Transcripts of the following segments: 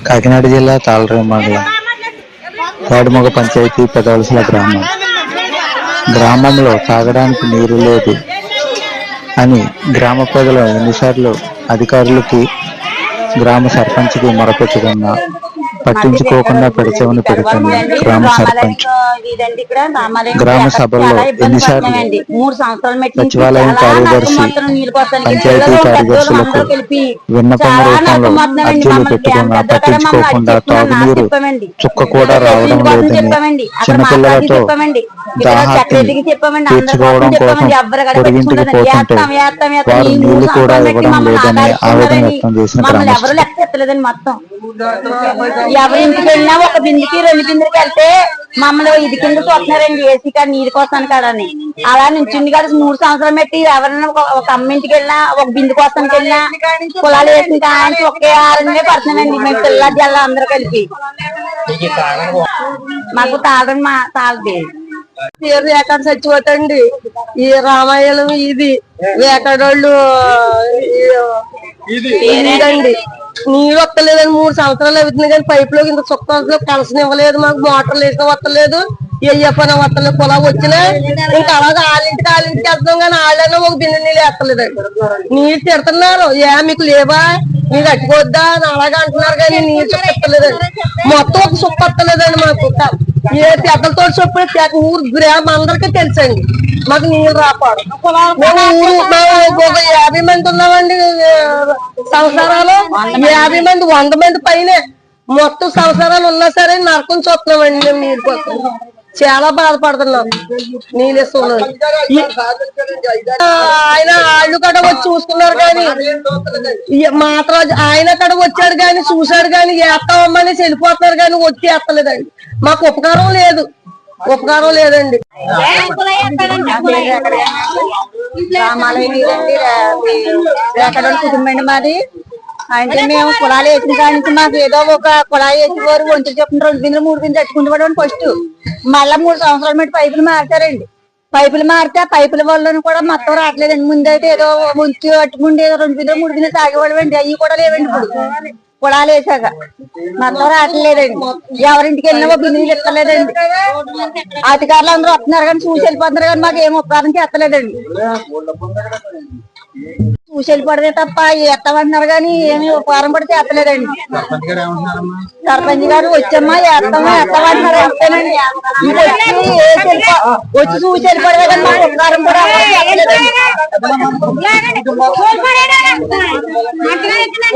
కాకినాడ జిల్లా తాళరేవు మండలం తాడిమొగ పంచాయతీ పెదవలసల గ్రామంలో తాగడానికి నీరు లేదు అని గ్రామ ప్రజలు ఎన్నిసార్లు అధికారులకి గ్రామ సర్పంచ్కి మొరపెట్టుకున్నా పట్టించుకోకుండా పెడచెవిన పెడుతుంది గ్రామ సర్పంచ్. గ్రామ సభల్లో ఎన్నిసార్లు సచివాలయం కార్యదర్శి పంచాయతీ కార్యదర్శులకు విన్నపం రూపంలో అర్జీలు పెట్టుకున్నా పట్టించుకోకుండా తాగునీరు చుక్క కూడా రావడం లేదని, చిన్నపిల్లలతో దాహార్తిని తీర్చుకోవడం కోసం పొరుగింటికి పోతుంటే వారు నీళ్లు కూడా ఇవ్వడం లేదని ఆవేదన వ్యక్తం చేసిన గ్రామస్తులు. ఎవరింటికి వెళ్ళినా ఒక బిందుకి 2 బిందులకి వెళ్తే మమ్మల్ని ఇది కింద చూస్తున్నారండి ఏసీ కాడ నీరు కోస్తాను కాడని. అలా నుంచింది కాదు 3 సంవత్సరాలు పెట్టి ఎవరైనా ఒక అమ్మ ఇంటికి వెళ్ళినా ఒక బిందు కోస్తానికి వెళ్ళినా పొలాలు వేసిన కానీ ఒకే ఆరంగా పడుతున్నామండి మేము పిల్ల జల్ల అందరూ కలిపి. మాకు తాగదు ఎక్కడ చచ్చిపోతండి ఈ రామాయణం ఇది వేకడోళ్ళు అండి. నీరు వస్తలేదని 3 సంవత్సరాలు అవుతుంది కానీ పైపులోకి ఇంత చుక్కలో కలసం ఇవ్వలేదు, మాకు మోటార్లు వేసిన వస్తలేదు, ఏ పని వస్తలేదు. పొలం వచ్చినా ఇంకా అలాగే వాళ్ళింటికి వెళ్తాం కానీ వాళ్ళైనా ఒక బిందె నీళ్ళు వేస్తలేదండి. నీరు తిడుతున్నారు, మీకు లేవా మీరు అట్టుకోద్దా అని అలాగే అంటున్నారు కానీ నీరు చుక్కలేదండి. మొత్తం ఒక చుక్క వస్తలేదండి మాకు. ఏ పెద్దలతో చెప్పి ఊరు గ్రామం అందరికీ తెలుసండి మాకు నీళ్ళు రాపాడు. ఊరు ఒక 50 మంది ఉన్నామండి సంవత్సరాలు, 50 మంది 100 మంది పైనే మొత్తం సంవత్సరాలు ఉన్నా సరే నరకం చూస్తున్నామండి మేము నీళ్ళు కోసం. చాలా బాధపడుతున్నాం నీళ్ళు ఇస్తున్నాం. ఆయన ఆళ్ళు కడ వచ్చి చూసుకున్నారు కానీ మాత్రం ఆయన కడ వచ్చాడు కానీ చూశాడు కానీ వేస్తామని వెళ్ళిపోతున్నారు కానీ వచ్చి వేస్తలేదండి. మాకు ఉపకారం లేదండి. కుటుంబం మాది అంటే మేము కుళాలు వేసిన కాడి నుంచి మాకు ఏదో ఒక కుళాయి వేసేవారు ఒంటి చెప్పిన 2 బిందులు 3 బిందులు తెచ్చుకుంటూ ఫస్ట్ మళ్ళా 3 సంవత్సరాలు పెట్టి పైపులు మార్చారండి. పైపులు మారితే పైపుల వల్ల కూడా మొత్తం రావట్లేదండి. ముందైతే ఏదో ముంచి పట్టుకుంటే 2 బిందులు 3 బిందులు తాగేవాడు అండి, అవి కూడా లేవండి. ఇప్పుడు కుళాలు వేసాక మొత్తం రావట్లేదండి. ఎవరింటికి వెళ్ళినా ఒక బిందులు ఎత్తలేదండి. అధికారులు అందరూ వస్తున్నారు కానీ చూసి వెళ్ళిపోతున్నారు కానీ మాకు ఏం ఉపకారం చేస్తలేదండి. చూసి వెళ్ళిపోవడమే తప్ప ఎత్తమంటున్నారు కానీ ఏమి ఉపకారం కూడా చేస్తలేదండి. సర్పంచ్ గారు వచ్చమ్మా ఎత్తమంటున్నారు అంతేనండి. వచ్చి చూసి వెళ్ళిపోవడమే కానీ మాకు ఉపకారం కూడా ఒక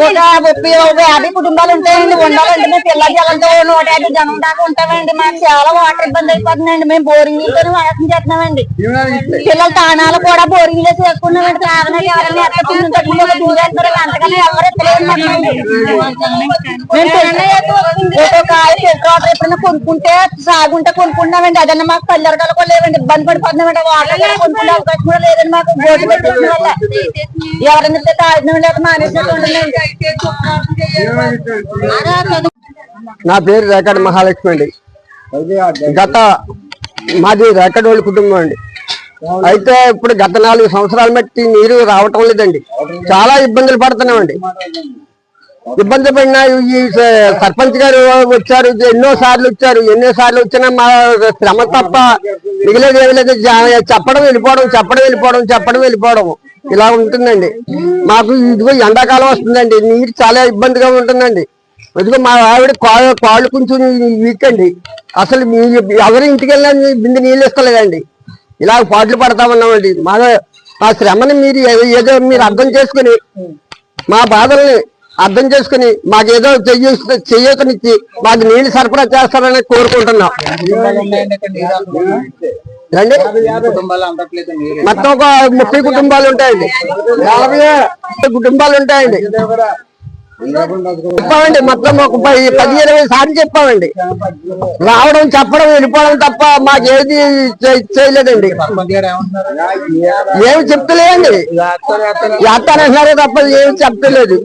30-50 కుటుంబాలు ఉంటాయండి. ఉండాలంటే మేము పిల్ల జలంతో 150 జనం దాకా ఉంటామండి. మాకు చాలా వాటర్ ఇబ్బంది అయిపోతుందండి. మేము బోరింగ్ నీళ్ళతో వాడకం చేస్తున్నామండి. పిల్లల తానాలు కూడా బోరింగ్ లో చేసుకున్నామండి. తాగడానికి ఎవరైనా అంతకన్నా ఎవరు ఎత్తలేదు. ఎప్పుడైనా కొనుక్కుంటే సాగుంటే కొనుక్కుంటున్నామండి. అదన్నా మాకు పల్లెరకాలు కూడా లేవండి. ఇబ్బంది పడిపోతున్నామండి. వాటర్ కొనుక్కునే అవకాశం కూడా లేదండి మాకు. బోర్డు పెట్టేసిన వల్ల ఎవరైనా తాగిన లేక మానేసినట్టు ఉంటుందండి. నా పేరు రేకడ మహాలక్ష్మి అండి. మాది రేకడోళ్ళ కుటుంబం అండి. అయితే ఇప్పుడు గత 4 సంవత్సరాల మట్టి నీరు రావటం లేదండి. చాలా ఇబ్బందులు పడుతున్నామండి. ఇబ్బంది పడినా ఈ సర్పంచ్ గారు వచ్చారు, ఎన్నో సార్లు వచ్చినా మా శ్రమ తప్ప మిగిలేదు ఏమి లేదు. చెప్పడం వెళ్ళిపోవడం ఇలా ఉంటుందండి. మాకు ఇదిగో ఎండాకాలం వస్తుందండి, నీరు చాలా ఇబ్బందిగా ఉంటుందండి. ఇదిగో మా ఆవిడ కాళ్ళు కొంచెం వీక్ అండి. అసలు ఎవరి ఇంటికి వెళ్ళినా బిందె నీళ్ళు ఇస్తలేదండి. ఇలా పాటలు పడతా ఉన్నామండి. మా శ్రమని ఏదో మీరు అర్థం చేసుకుని, మా బాధల్ని అర్థం చేసుకుని మాకేదో చెయ్యతనిచ్చి మాకు నీళ్లు సరఫరా చేస్తారని కోరుకుంటున్నాం. మొత్తం ఒక 30 కుటుంబాలు ఉంటాయండి, 40 కుటుంబాలు ఉంటాయండి. చెప్పామండి మొత్తం ఒక 10-20 సార్లు చెప్పామండి. రావడం చెప్పడం వెళ్ళిపోవడం తప్ప మాకేది చేయలేదండి. ఏమి చెప్తలేదండి. చేస్తానంటున్నారే తప్ప ఏమి చెప్తలేదు.